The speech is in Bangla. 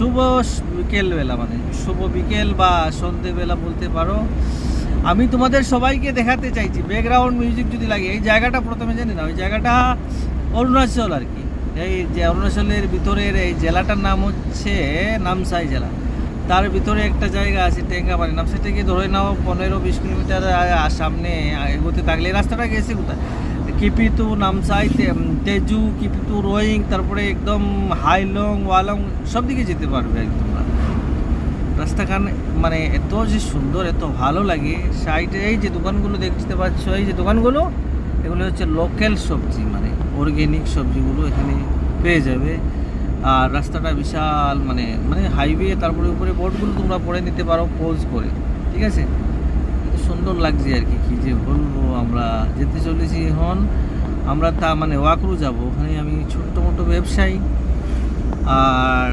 শুভ বিকেলবেলা, মানে শুভ বিকেল বা সন্ধেবেলা বলতে পারো। আমি তোমাদের সবাইকে দেখাতে চাইছি ব্যাকগ্রাউন্ড মিউজিক যদি লাগে। এই জায়গাটা প্রথমে জানি না, ওই জায়গাটা অরুণাচল আর কি। এই যে অরুণাচলের ভিতরের এই জেলাটার নাম হচ্ছে নামসাই জেলা। তার ভিতরে একটা জায়গা আছে টেঙ্গাবাড়ি নাম, সেটা কি ধরে নাও 15-20 কিলোমিটার সামনে এগোতে থাকলে। এই রাস্তাটা গেছে কোথায়? কিপিতু, নামসাই, তেজু, কিপিতু, রোয়িং, তারপরে একদম হাইলং, ওয়ালং সব দিকে যেতে পারবে একদম। রাস্তাখান মানে এত যে সুন্দর, এত ভালো লাগে। সাইডে এই যে দোকানগুলো দেখতে পাচ্ছ, এই যে দোকানগুলো, এগুলো হচ্ছে লোকাল সবজি, মানে অর্গ্যানিক সবজিগুলো এখানে পেয়ে যাবে। আর রাস্তাটা বিশাল, মানে মানে হাইওয়ে, তারপরে উপরে বোর্ডগুলো তোমরা পড়ে নিতে পারো পোজ করে, ঠিক আছে। সুন্দর লাগছে আর কি, কী যে বলবো। আমরা যেতে চলেছি এখন, আমরা তা মানে ওয়াকরু যাব, ওখানে আমি ছোট্ট মোটো ব্যবসায়ী। আর